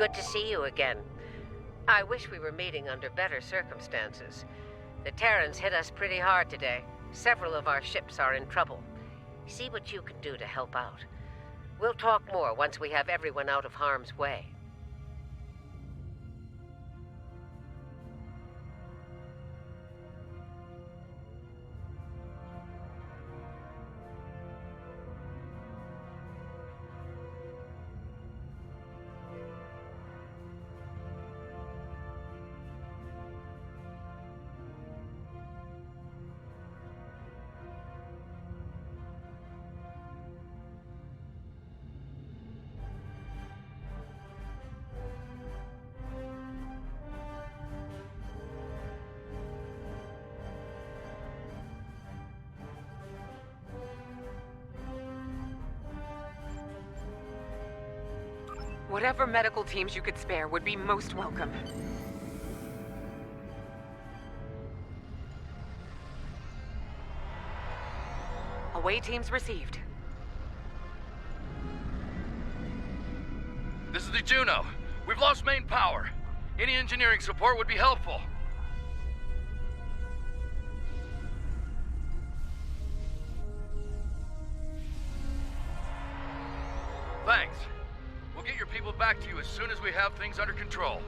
Good to see you again. I wish we were meeting under better circumstances. The Terrans hit us pretty hard today. Several of our ships are in trouble. See what you can do to help out. We'll talk more once we have everyone out of harm's way. Whatever medical teams you could spare would be most welcome. Away teams received. This is the Juno. We've lost main power. Any engineering support would be helpful. Thanks. We'll get your people back to you as soon as we have things under control.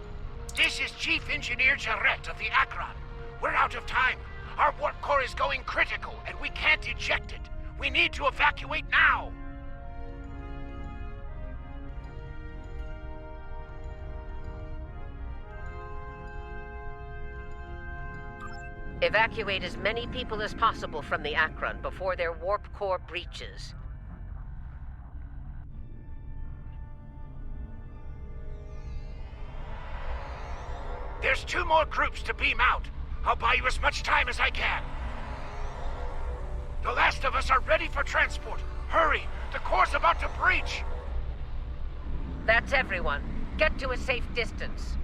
This is Chief Engineer Jarrett of the Akron. We're out of time. Our warp core is going critical, and we can't eject it. We need to evacuate now! Evacuate as many people as possible from the Akron before their warp core breaches. There's 2 more groups to beam out. I'll buy you as much time as I can. The last of us are ready for transport. Hurry! The core's about to breach! That's everyone. Get to a safe distance.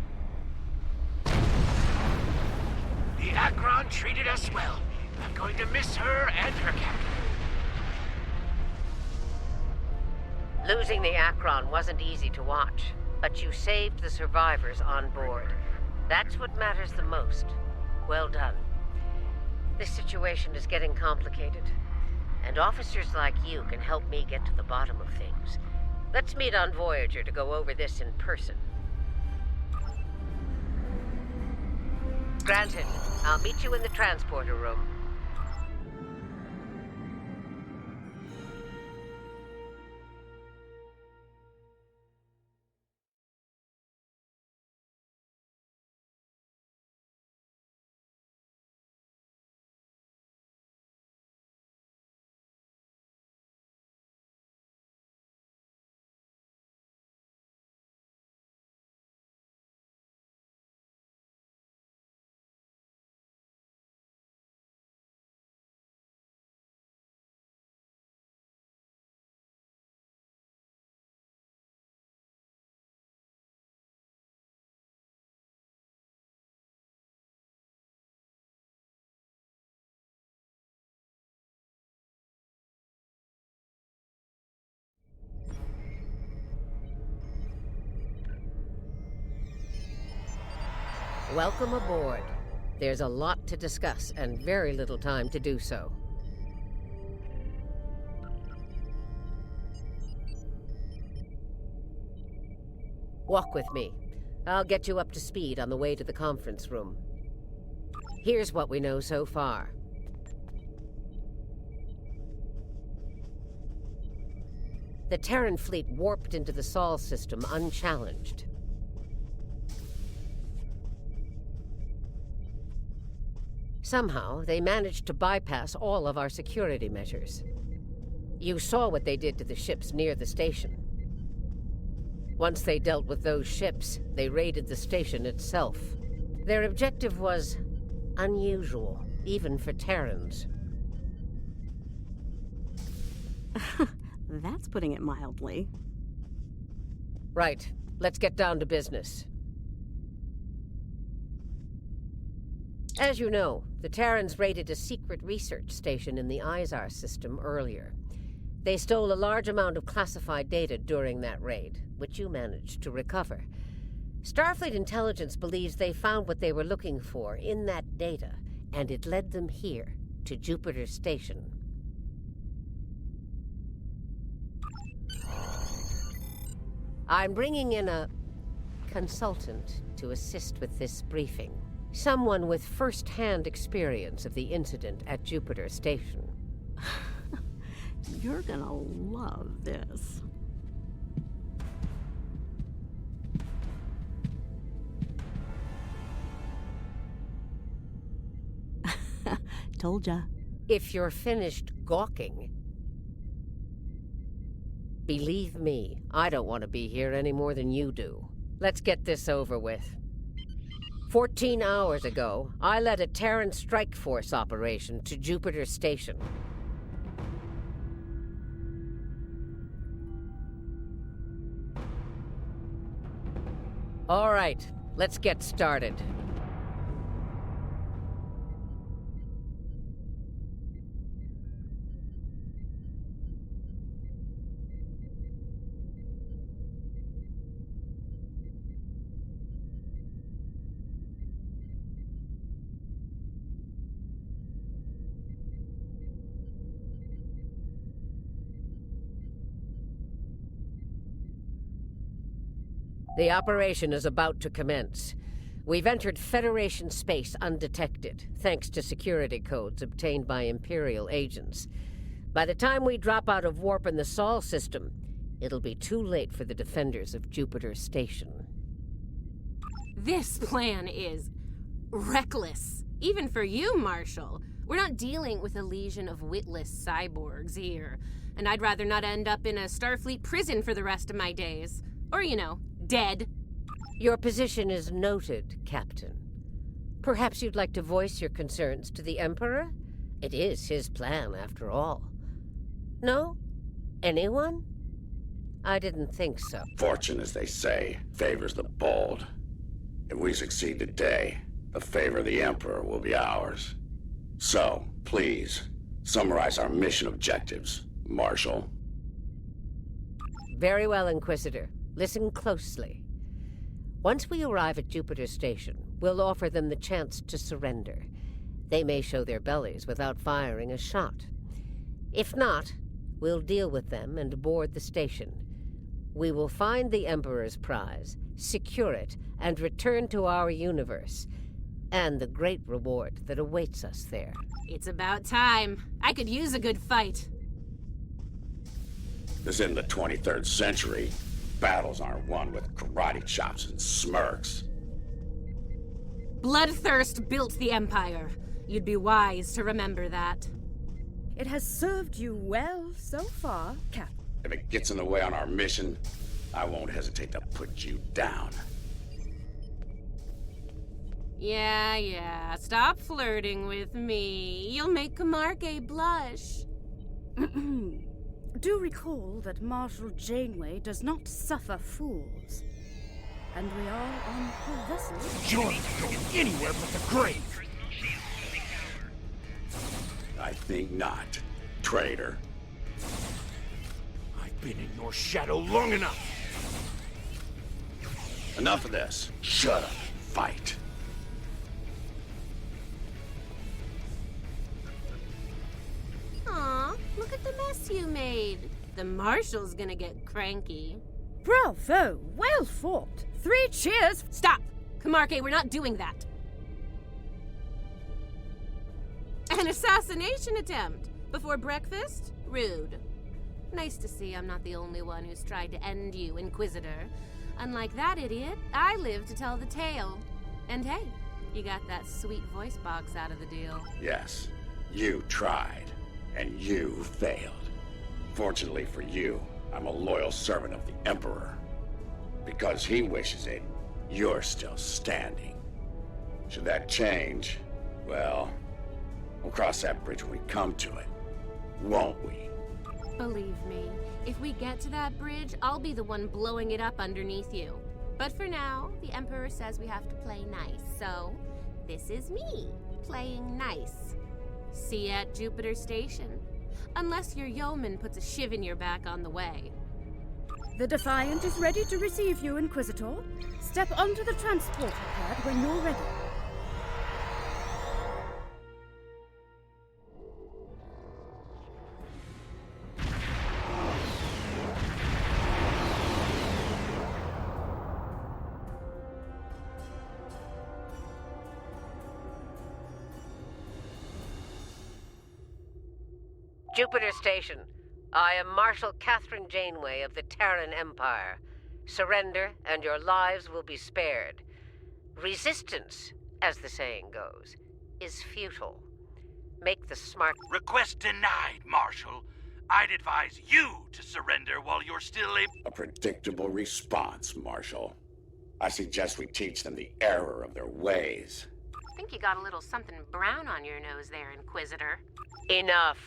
The Akron treated us well. I'm going to miss her and her captain. Losing the Akron wasn't easy to watch, but you saved the survivors on board. That's what matters the most. Well done. This situation is getting complicated, and officers like you can help me get to the bottom of things. Let's meet on Voyager to go over this in person. Granted. I'll meet you in the transporter room. Welcome aboard. There's a lot to discuss and very little time to do so. Walk with me. I'll get you up to speed on the way to the conference room. Here's what we know so far. The Terran fleet warped into the Sol system unchallenged. Somehow, they managed to bypass all of our security measures. You saw what they did to the ships near the station. Once they dealt with those ships, they raided the station itself. Their objective was unusual, even for Terrans. That's putting it mildly. Right. Let's get down to business. As you know, the Terrans raided a secret research station in the Izar system earlier. They stole a large amount of classified data during that raid, which you managed to recover. Starfleet intelligence believes they found what they were looking for in that data, and it led them here, to Jupiter Station. I'm bringing in a consultant to assist with this briefing. Someone with first-hand experience of the incident at Jupiter Station. You're gonna love this. Told ya. If you're finished gawking... Believe me, I don't want to be here any more than you do. Let's get this over with. 14 hours ago, I led a Terran strike force operation to Jupiter Station. All right, let's get started. The operation is about to commence. We've entered Federation space undetected, thanks to security codes obtained by Imperial agents. By the time we drop out of warp in the Sol system, it'll be too late for the defenders of Jupiter Station. This plan is reckless. Even for you, Marshal. We're not dealing with a legion of witless cyborgs here. And I'd rather not end up in a Starfleet prison for the rest of my days. Or, you know, dead. Your position is noted, Captain. Perhaps you'd like to voice your concerns to the Emperor? It is his plan, after all. No? Anyone? I didn't think so. Fortune, as they say, favors the bold. If we succeed today, the favor of the Emperor will be ours. So, please, summarize our mission objectives, Marshal. Very well, Inquisitor. Listen closely. Once we arrive at Jupiter Station, we'll offer them the chance to surrender. They may show their bellies without firing a shot. If not, we'll deal with them and board the station. We will find the Emperor's prize, secure it, and return to our universe, and the great reward that awaits us there. It's about time. I could use a good fight. This isn't the 23rd century. Battles aren't won with karate chops and smirks. Bloodthirst built the Empire. You'd be wise to remember that. It has served you well so far, Captain. If it gets in the way on our mission, I won't hesitate to put you down. Yeah, stop flirting with me. You'll make Camargue blush. Do recall that Marshal Janeway does not suffer fools. And we are on her vessel. You're not going anywhere but the grave! I think not, traitor. I've been in your shadow long enough! Enough of this. Shut up. Fight. Aw, look at the mess you made. The Marshal's gonna get cranky. Bravo! Well fought! 3 cheers! Stop! Camargue, we're not doing that. An assassination attempt? Before breakfast? Rude. Nice to see I'm not the only one who's tried to end you, Inquisitor. Unlike that idiot, I live to tell the tale. And hey, you got that sweet voice box out of the deal. Yes, you tried, and you failed. Fortunately for you, I'm a loyal servant of the Emperor. Because he wishes it, you're still standing. Should that change, well, we'll cross that bridge when we come to it, won't we? Believe me, if we get to that bridge, I'll be the one blowing it up underneath you. But for now, the Emperor says we have to play nice, so this is me, playing nice. See you at Jupiter Station. Unless your yeoman puts a shiv in your back on the way. The Defiant is ready to receive you, Inquisitor. Step onto the transporter pad when you're ready. Jupiter Station. I am Marshal Catherine Janeway of the Terran Empire. Surrender, and your lives will be spared. Resistance, as the saying goes, is futile. Make the smart... Request denied, Marshal. I'd advise you to surrender while you're still able... A predictable response, Marshal. I suggest we teach them the error of their ways. I think you got a little something brown on your nose there, Inquisitor. Enough.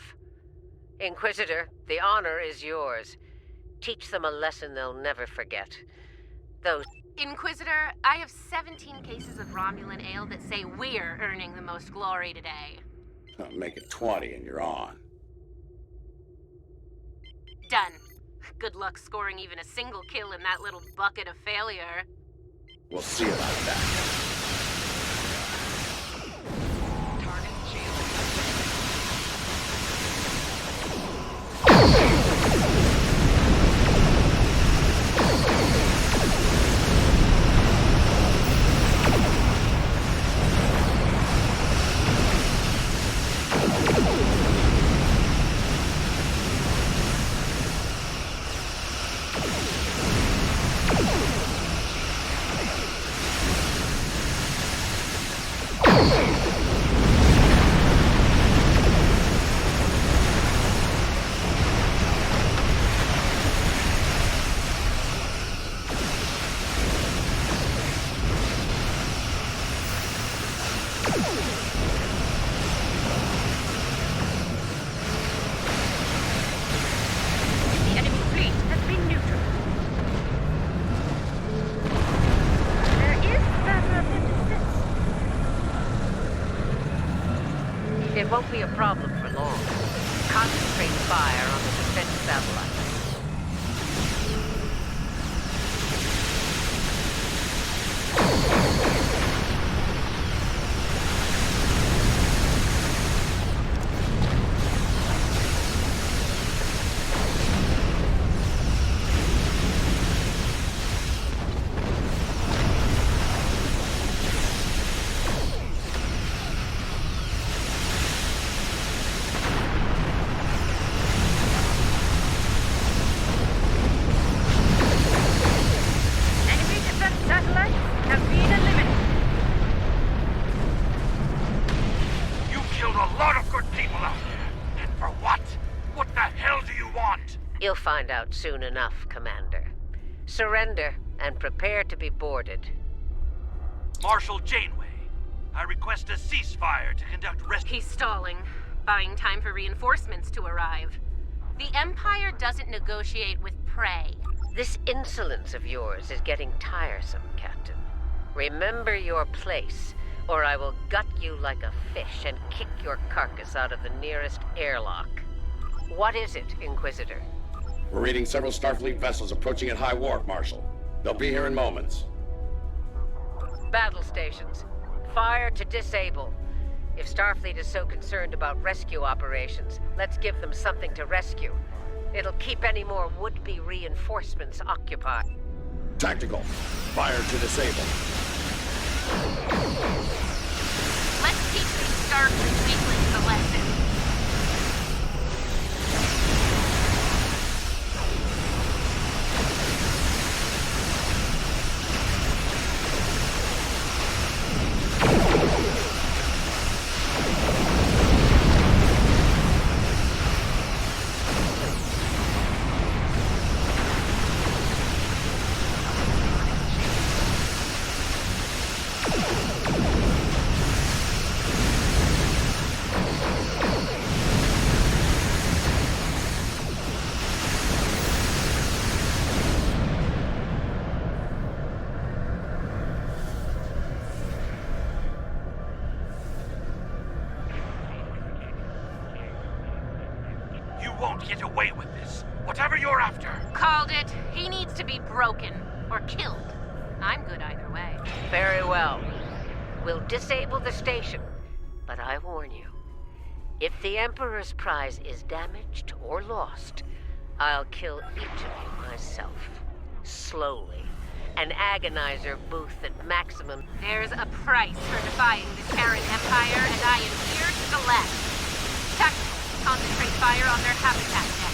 Inquisitor, the honor is yours. Teach them a lesson they'll never forget. Those... Inquisitor, I have 17 cases of Romulan ale that say we're earning the most glory today. Make it 20 and you're on. Done. Good luck scoring even a single kill in that little bucket of failure. We'll see about that. It won't be a problem for long. Concentrate fire on the defense satellite. You'll find out soon enough, Commander. Surrender and prepare to be boarded. Marshal Janeway, I request a ceasefire to conduct rescue... He's stalling, buying time for reinforcements to arrive. The Empire doesn't negotiate with prey. This insolence of yours is getting tiresome, Captain. Remember your place, or I will gut you like a fish and kick your carcass out of the nearest airlock. What is it, Inquisitor? We're reading several Starfleet vessels approaching at high warp, Marshal. They'll be here in moments. Battle stations. Fire to disable. If Starfleet is so concerned about rescue operations, let's give them something to rescue. It'll keep any more would-be reinforcements occupied. Tactical. Fire to disable. Let's teach these Starfleet weaklings a lesson. won't get away with this. Whatever you're after. Called it. He needs to be broken. Or killed. I'm good either way. Very well. We'll disable the station. But I warn you, if the Emperor's prize is damaged or lost, I'll kill each of you myself. Slowly. An agonizer booth at maximum. There's a price for defying the Terran Empire, and I am here to collect. Tactical. Concentrate fire on their habitat net.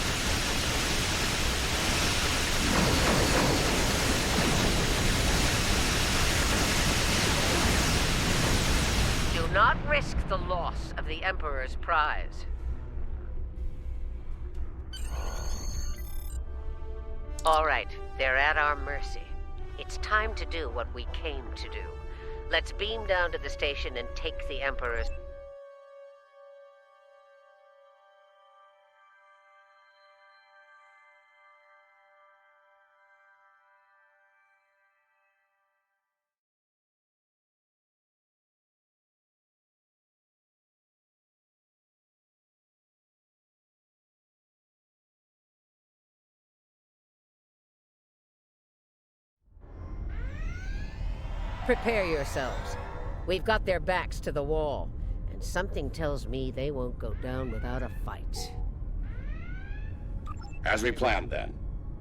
Do not risk the loss of the Emperor's prize. All right, they're at our mercy. It's time to do what we came to do. Let's beam down to the station and take the Emperor's... Prepare yourselves. We've got their backs to the wall, and something tells me they won't go down without a fight. As we planned then,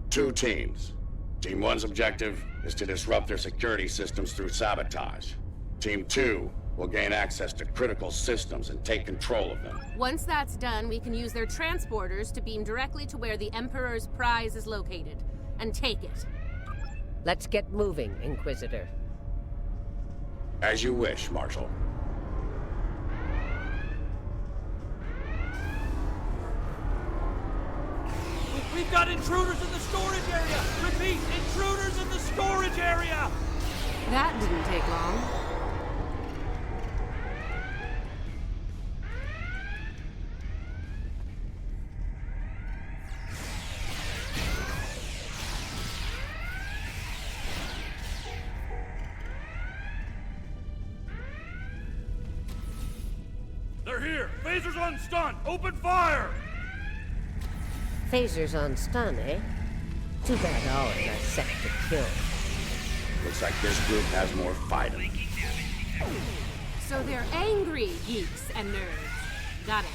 2 teams. Team 1's objective is to disrupt their security systems through sabotage. Team 2 will gain access to critical systems and take control of them. Once that's done, we can use their transporters to beam directly to where the Emperor's prize is located, and take it. Let's get moving, Inquisitor. As you wish, Marshal. We've got intruders in the storage area! Repeat, intruders in the storage area! That didn't take long. They're here! Phasers on stun! Open fire! Phasers on stun, eh? Too bad ours are set to kill. Looks like this group has more fight in them. So they're angry geeks and nerds. Got it.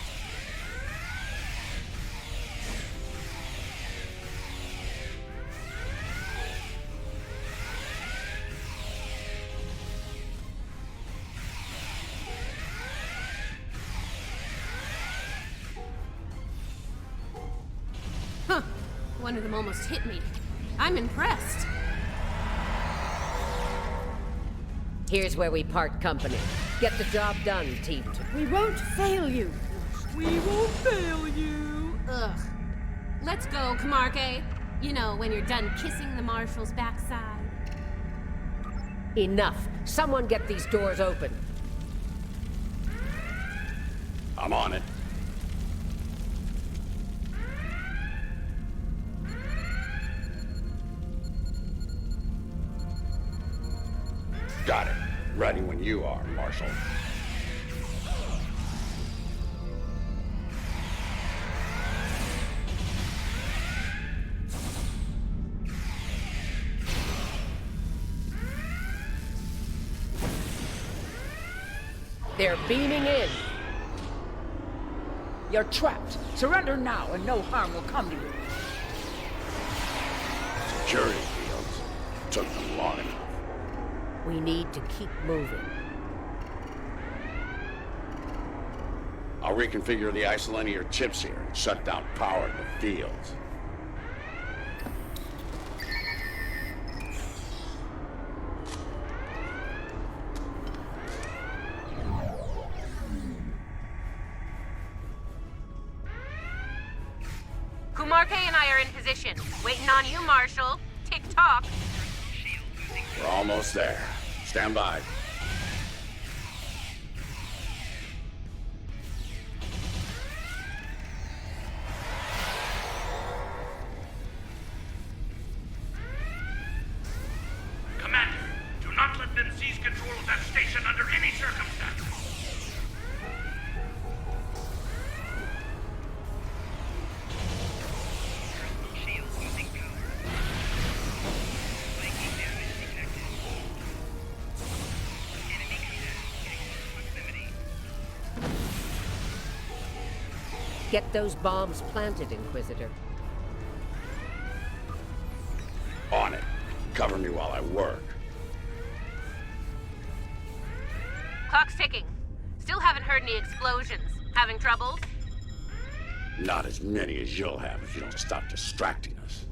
Huh. One of them almost hit me. I'm impressed. Here's where we part company. Get the job done, Team 2. We won't fail you. We won't fail you. Ugh. Let's go, Camarque. You know, when you're done kissing the Marshal's backside. Enough. Someone get these doors open. I'm on it. Got it. Ready when you are, Marshal. They're beaming in. You're trapped. Surrender now and no harm will come to you. Security fields. Took them long enough. We need to keep moving. I'll reconfigure the isolinear chips here and shut down power in the fields. Camarque and I are in position. Waiting on you, Marshal. Tick-tock. We're almost there. Stand by. Commander, do not let them seize control of that station under any circumstances. Get those bombs planted, Inquisitor. On it. Cover me while I work. Clock's ticking. Still haven't heard any explosions. Having troubles? Not as many as you'll have if you don't stop distracting us.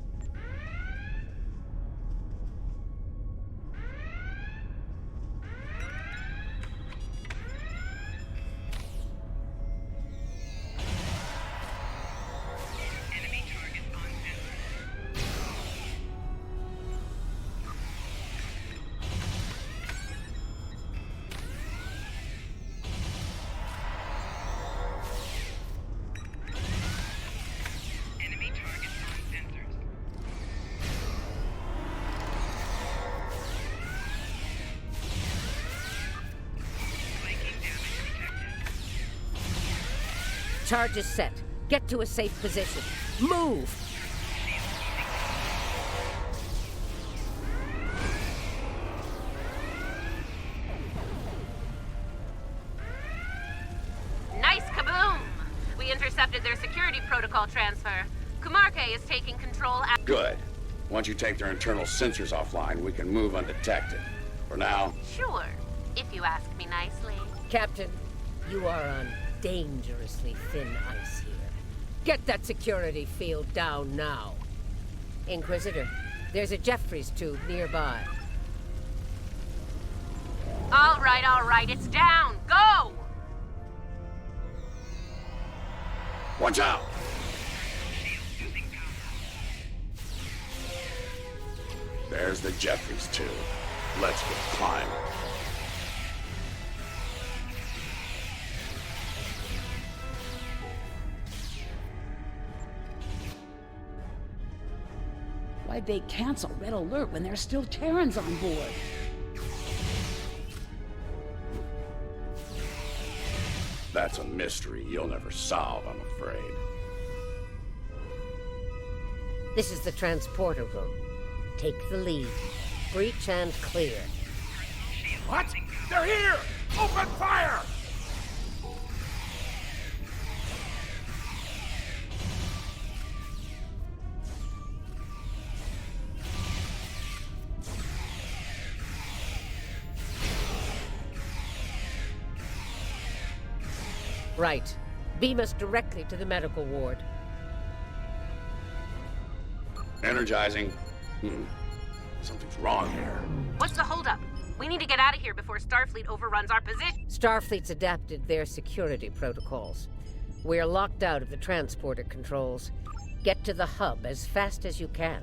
Charge is set. Get to a safe position. Move! Nice kaboom! We intercepted their security protocol transfer. Kumarke is taking control at— Good. Once you take their internal sensors offline, we can move undetected. For now... Sure, if you ask me nicely. Captain, you are on dangerously thin ice here. Get that security field down now. Inquisitor, there's a Jeffries tube nearby. All right, it's down. Go! Watch out! There's the Jeffries tube. Let's get climbing. Why'd they cancel Red Alert when there's still Terrans on board? That's a mystery you'll never solve, I'm afraid. This is the transporter room. Take the lead. Breach and clear. What? They're here! Open fire! Right. Beam us directly to the medical ward. Energizing. Something's wrong here. What's the holdup? We need to get out of here before Starfleet overruns our position. Starfleet's adapted their security protocols. We're locked out of the transporter controls. Get to the hub as fast as you can.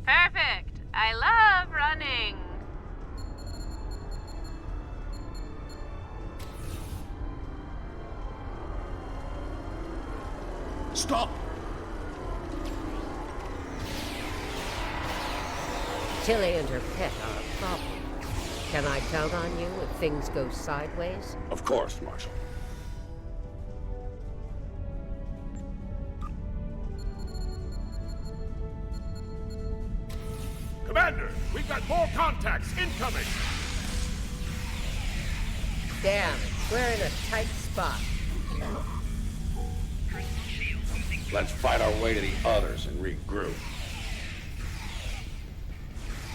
Perfect. I love running. Stop! Tilly and her pet are a problem. Can I count on you if things go sideways? Of course, Marshal. Commander, we've got more contacts incoming! Damn, we're in a tight spot. Let's fight our way to the others and regroup.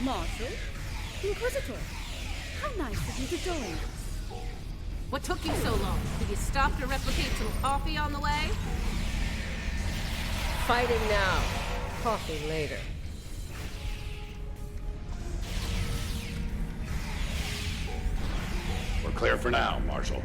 Marshal? Inquisitor? How nice of you to join us. What took you so long? Did you stop to replicate some coffee on the way? Fighting now. Coffee later. We're clear for now, Marshal.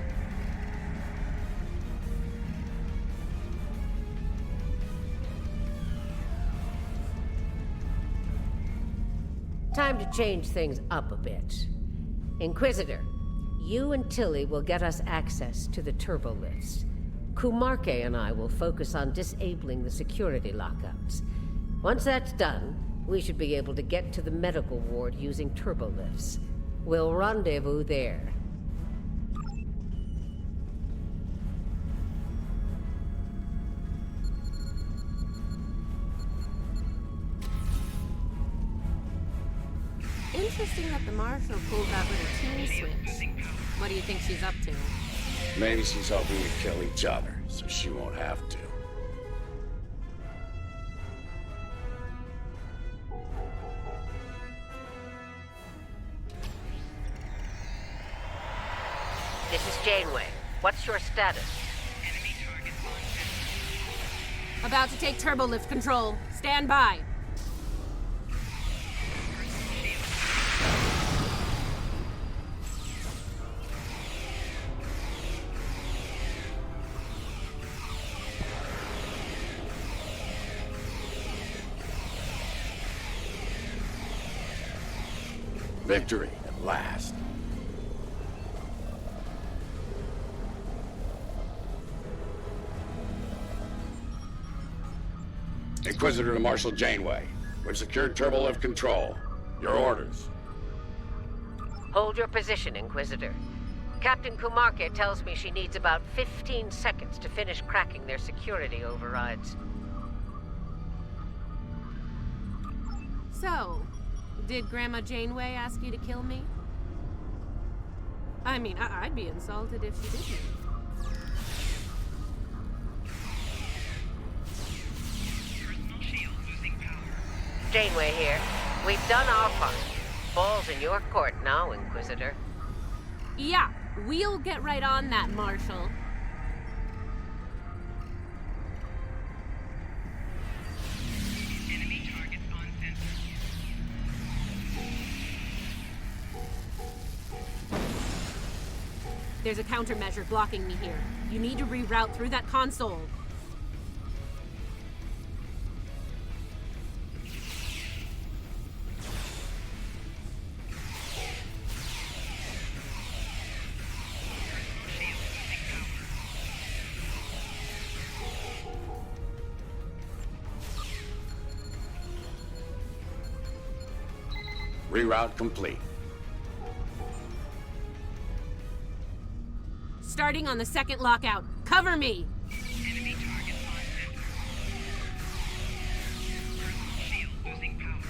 Time to change things up a bit. Inquisitor, you and Tilly will get us access to the turbolifts. Kumarke and I will focus on disabling the security lockouts. Once that's done, we should be able to get to the medical ward using turbolifts. We'll rendezvous there. Interesting that the Marshal pulled that little team switch. What do you think she's up to? Maybe she's hoping we kill each other, so she won't have to. This is Janeway. What's your status? About to take turbo lift control. Stand by. Victory, at last. Inquisitor to Marshal Janeway. We've secured turbo lift control. Your orders. Hold your position, Inquisitor. Captain Kumarke tells me she needs about 15 seconds to finish cracking their security overrides. So, did Grandma Janeway ask you to kill me? I mean, I'd be insulted if she didn't. Janeway here. We've done our part. Ball's in your court now, Inquisitor. Yeah, we'll get right on that, Marshal. Enemy targets on center. There's a countermeasure blocking me here. You need to reroute through that console. Reroute complete. Starting on the second lockout. Cover me! Enemy targets on center. Personal shield losing power.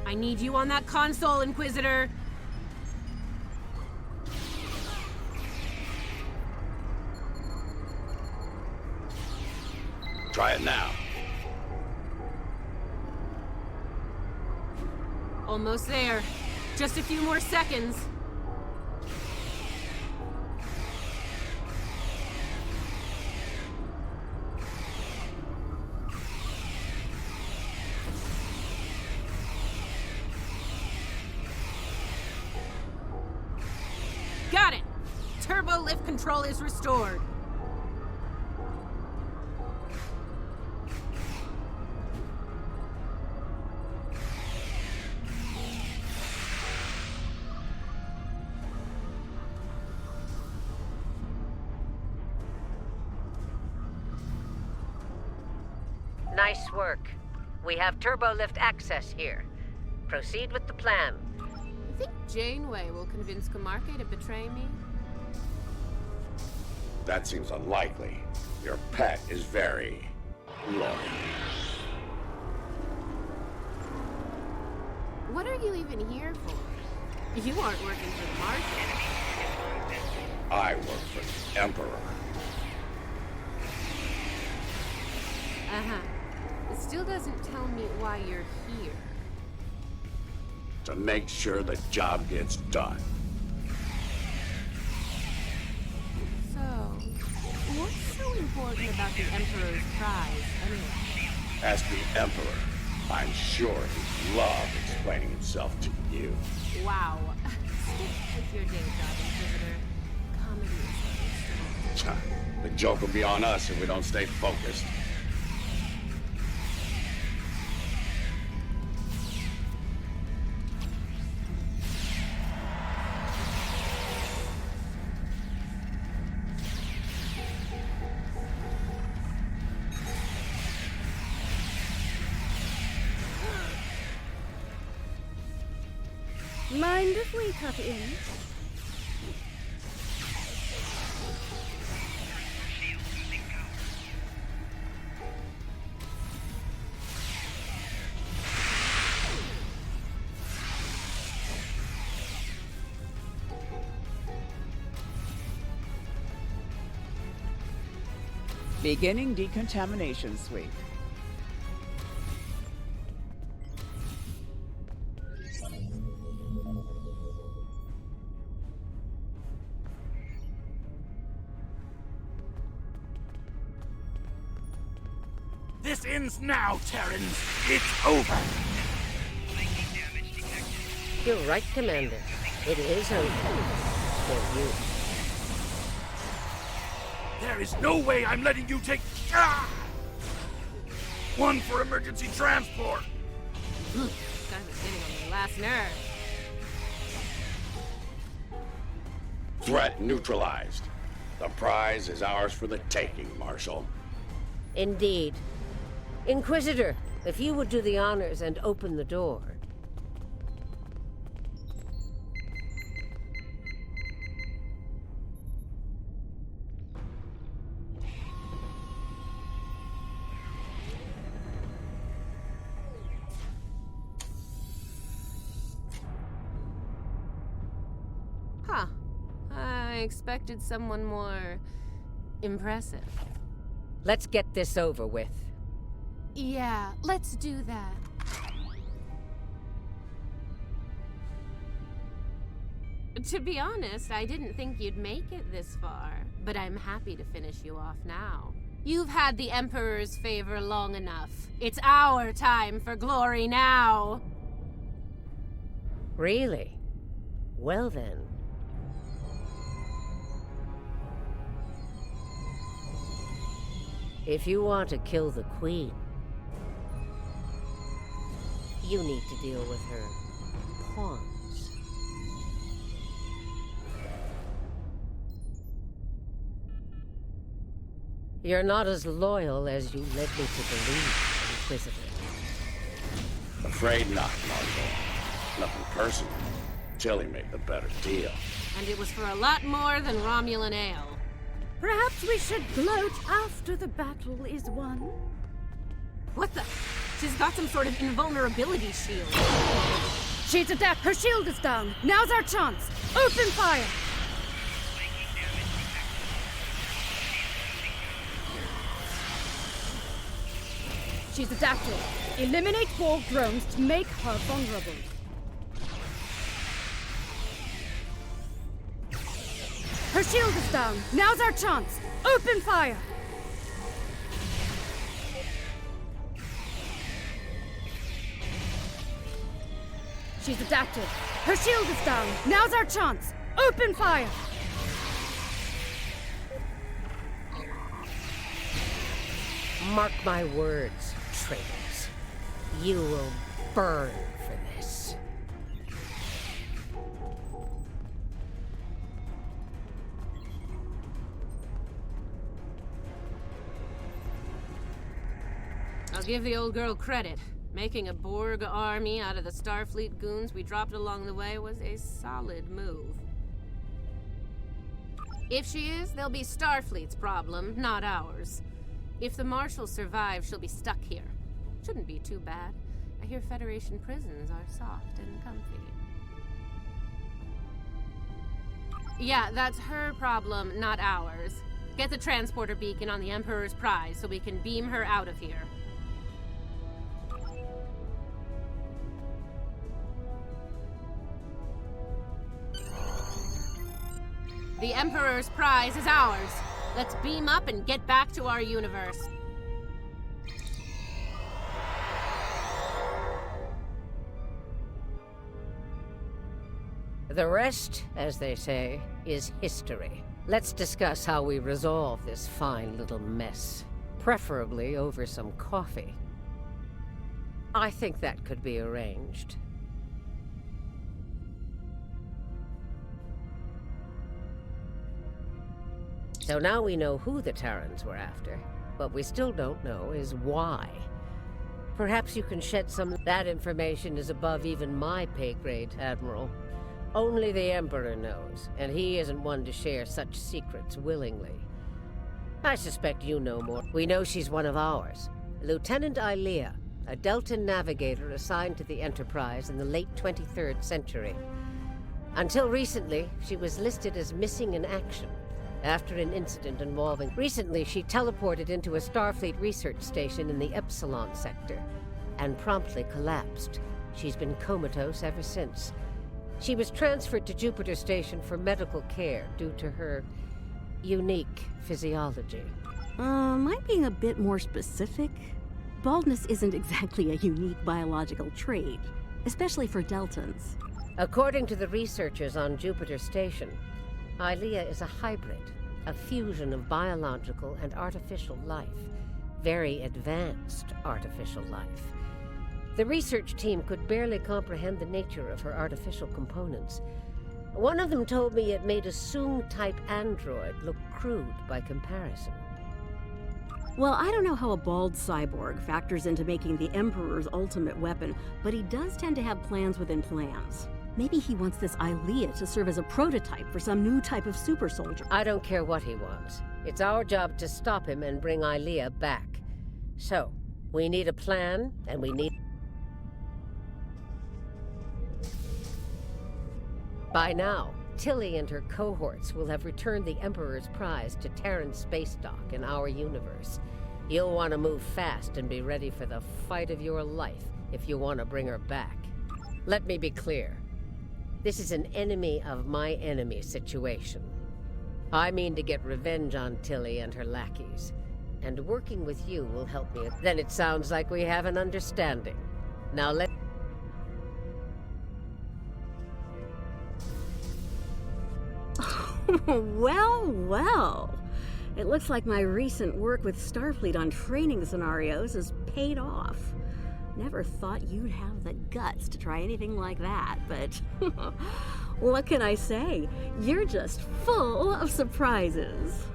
I need you on that console, Inquisitor! Try it now. Almost there. Just a few more seconds. Got it! Turbo lift control is restored. Nice work. We have turbo lift access here. Proceed with the plan. I think Janeway will convince Kumarke to betray me. That seems unlikely. Your pet is very loyal. What are you even here for? You aren't working for the market. I work for the Emperor. Uh-huh. It still doesn't tell me why you're here. To make sure the job gets done. So, what's so important about the Emperor's prize, anyway? Ask the Emperor. I'm sure he'd love explaining himself to you. Wow. Stick with your day job, Inquisitor. Comedy is understood. The joke will be on us if we don't stay focused. Mind if we cut in? Shield losing power. Beginning decontamination sweep. This ends now, Terrans. It's over. You're right, Commander. It is over. For you. There is no way I'm letting you take... Ah! One for emergency transport. This guy was getting on my last nerve. Threat neutralized. The prize is ours for the taking, Marshal. Indeed. Inquisitor, if you would do the honors and open the door. Huh. I expected someone more impressive. Let's get this over with. Yeah, let's do that. To be honest, I didn't think you'd make it this far, but I'm happy to finish you off now. You've had the Emperor's favor long enough. It's our time for glory now! Really? Well then. If you want to kill the Queen, you need to deal with her pawns. You're not as loyal as you led me to believe, Inquisitor. Afraid not, Marshal. Nothing personal. Tilly made the better deal. And it was for a lot more than Romulan ale. Perhaps we should gloat after the battle is won. What the? She's got some sort of invulnerability shield. She's adept. Her shield is down. Now's our chance. Open fire! She's adapted. Eliminate Borg drones to make her vulnerable. Her shield is down. Now's our chance. Open fire! She's adapted. Her shield is down. Now's our chance. Open fire! Mark my words, traitors. You will burn for this. I'll give the old girl credit. Making a Borg army out of the Starfleet goons we dropped along the way was a solid move. If she is, they'll be Starfleet's problem, not ours. If the Marshal survives, she'll be stuck here. Shouldn't be too bad. I hear Federation prisons are soft and comfy. Yeah, that's her problem, not ours. Get the transporter beacon on the Emperor's prize so we can beam her out of here. The Emperor's prize is ours. Let's beam up and get back to our universe. The rest, as they say, is history. Let's discuss how we resolve this fine little mess. Preferably over some coffee. I think that could be arranged. So now we know who the Terrans were after. What we still don't know is why. Perhaps you can shed some... That information is above even my pay grade, Admiral. Only the Emperor knows, and he isn't one to share such secrets willingly. I suspect you know more. We know she's one of ours. Lieutenant Ilea, a Deltan navigator assigned to the Enterprise in the late 23rd century. Until recently, she was listed as missing in action. after an incident involving... Recently, she teleported into a Starfleet research station in the Epsilon sector and promptly collapsed. She's been comatose ever since. She was transferred to Jupiter Station for medical care due to her unique physiology. Am I being a bit more specific? Baldness isn't exactly a unique biological trait, especially for Deltans. According to the researchers on Jupiter Station, Ilea is a hybrid, a fusion of biological and artificial life. Very advanced artificial life. The research team could barely comprehend the nature of her artificial components. One of them told me it made a Soong-type android look crude by comparison. Well, I don't know how a bald cyborg factors into making the Emperor's ultimate weapon, but he does tend to have plans within plans. Maybe he wants this Ilea to serve as a prototype for some new type of super soldier. I don't care what he wants. It's our job to stop him and bring Ilea back. So, we need a plan, and we need... By now, Tilly and her cohorts will have returned the Emperor's prize to Terran space dock in our universe. You'll want to move fast and be ready for the fight of your life if you want to bring her back. Let me be clear. This is an enemy of my enemy situation. I mean to get revenge on Tilly and her lackeys, and working with you will help me. Then it sounds like we have an understanding. Now let... Well, well. It looks like my recent work with Starfleet on training scenarios has paid off. Never thought you'd have the guts to try anything like that, but what can I say? You're just full of surprises.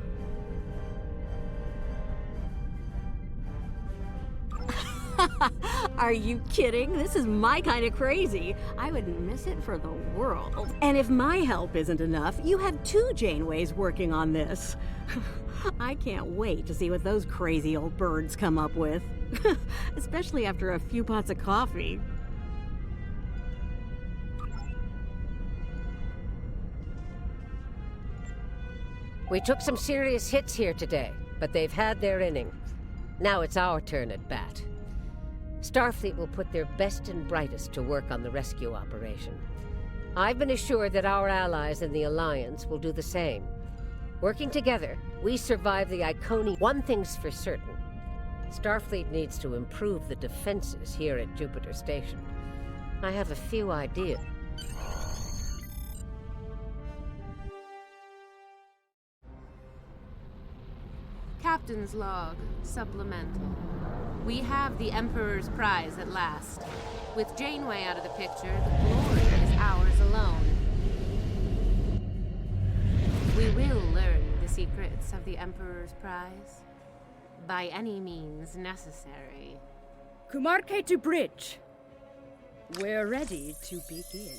Are you kidding? This is my kind of crazy. I wouldn't miss it for the world. And if my help isn't enough, you have 2 Janeways working on this. I can't wait to see what those crazy old birds come up with. Especially after a few pots of coffee. We took some serious hits here today, but they've had their inning. Now it's our turn at bat. Starfleet will put their best and brightest to work on the rescue operation. I've been assured that our allies in the Alliance will do the same. Working together, we survive the Iconium. One thing's for certain. Starfleet needs to improve the defenses here at Jupiter Station. I have a few ideas. Captain's log, supplemental. We have the Emperor's prize at last. With Janeway out of the picture, the glory is ours alone. We will learn the secrets of the Emperor's prize. By any means necessary. Kumarke to bridge. We're ready to begin.